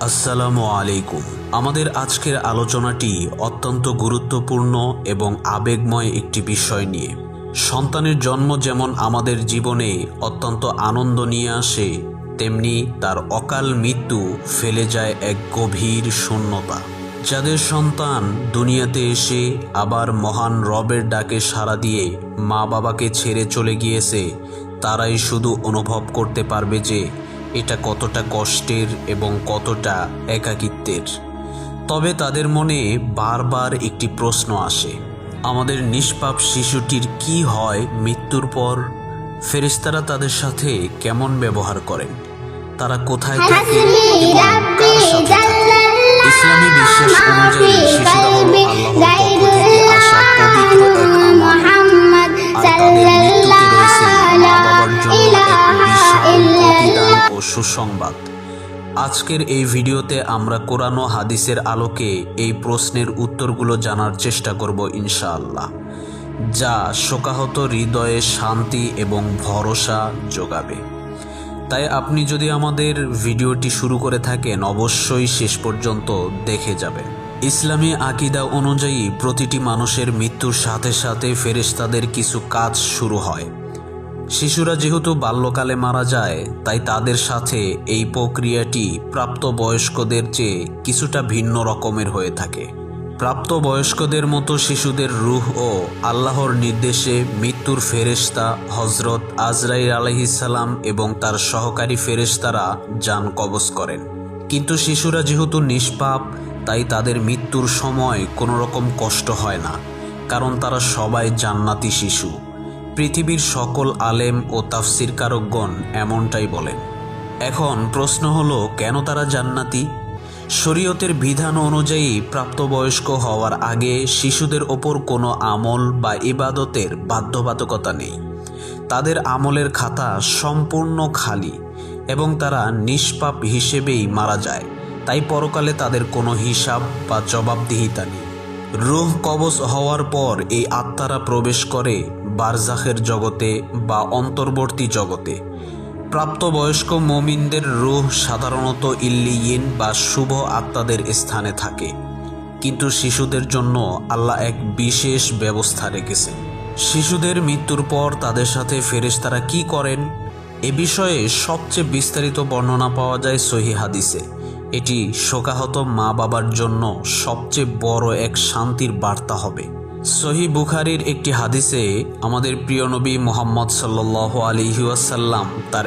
আসসালামু আলাইকুম। আমাদের আজকের আলোচনাটি অত্যন্ত গুরুত্বপূর্ণ এবং আবেগময় একটি বিষয় নিয়ে। সন্তানের জন্ম যেমন আমাদের জীবনে অত্যন্ত আনন্দ নিয়ে আসে, তেমনি তার অকাল মৃত্যু ফেলে যায় এক গভীর শূন্যতা। যাদের সন্তান দুনিয়াতে এসে আবার মহান রবের ডাকে সাড়া দিয়ে মা বাবাকে ছেড়ে চলে গিয়েছে, তারাই শুধু অনুভব করতে পারবে যে এটা কতটা কষ্টের এবং কতটা একাকিত্বের। তবে তাদের মনে বারবার একটি প্রশ্ন আসে, আমাদের নিষ্পাপ শিশুটির কি হয় মৃত্যুর পর? ফেরেশতারা তাদের সাথে কেমন ব্যবহার করেন? তারা কোথায় থাকে এবং কার সাথে থাকে? ইসলামী বিশ্বাস অনুযায়ী শিশুরা হলো আল্লাহর পক্ষ থেকে আসা পবিত্র এক আমানত, আর তাদের মৃত্যুতে রয়েছে মা বাবার জন্য এক বিশাল প্রতিদান ও সুসংবাদ। আজকের এই ভিডিওতে আমরা কোরআন ও হাদিসের আলোকে এই প্রশ্নের উত্তরগুলো জানার চেষ্টা করব ইনশাআল্লাহ, যা শোকাহত হৃদয়ে শান্তি এবং ভরসা যোগাবে। তাই আপনি যদি আমাদের ভিডিওটি শুরু করে থাকেন, অবশ্যই শেষ পর্যন্ত দেখে যাবেন। ইসলামী আকীদা অনুযায়ী প্রতিটি মানুষের মৃত্যুর সাথে সাথে ফেরেশতাদের কিছু কাজ শুরু হয়। শিশুরা যেহেতু বাল্যকালে মারা যায়, তাই তাদের সাথে এই প্রক্রিয়াটি প্রাপ্তবয়স্কদের চেয়ে কিছুটা ভিন্ন রকমের হয়ে থাকে। প্রাপ্তবয়স্কদের মতো শিশুদের রূহ ও আল্লাহর নির্দেশে মৃত্যুর ফেরেশতা হযরত আজরাইল আলাইহিস সালাম এবং তার সহকারী ফেরেশতারা জান কবজ করেন। কিন্তু শিশুরা যেহেতু নিষ্পাপ, তাই তাদের মৃত্যুর সময় কোনো রকম কষ্ট হয় না, কারণ তারা সবাই জান্নাতি শিশু। পৃথিবীর সকল আলেম ও তাফসীরকারকগণ এমনটাই বলেন। এখন প্রশ্ন হলো, কেন তারা জান্নাতি? শরীয়তের বিধান অনুযায়ী প্রাপ্তবয়স্ক হওয়ার আগে শিশুদের ওপর কোনো আমল বা ইবাদতের বাধ্যবাধকতা নেই। তাদের আমলের খাতা সম্পূর্ণ খালি এবং তারা নিষ্পাপ হিসেবেই মারা যায়, তাই পরকালে তাদের কোনো হিসাব বা জবাবদিহিতা নেই। রূহ কবজ হওয়ার পর এই আত্মারা প্রবেশ করে বারজাখের জগতে বা অন্তর্বর্তী জগতে। প্রাপ্তবয়স্ক মুমিনদের রূহ সাধারণত ইল্লিয়িন বা শুভ আত্মাদের স্থানে থাকে, কিন্তু শিশুদের জন্য আল্লাহ এক বিশেষ ব্যবস্থা রেখেছেন। শিশুদের মৃত্যুর পর তাদের সাথে ফেরেশতারা কি করেন, এ বিষয়ে সবচেয়ে বিস্তারিত বর্ণনা পাওয়া যায় সহিহ হাদিসে। এটি শোকাহত মা বাবার জন্য সবচেয়ে বড় এক শান্তির বার্তা হবে। সহিহ বুখারীর একটি হাদিসে আমাদের প্রিয় নবী মুহাম্মদ সাল্লাল্লাহু আলাইহি ওয়াসাল্লাম তার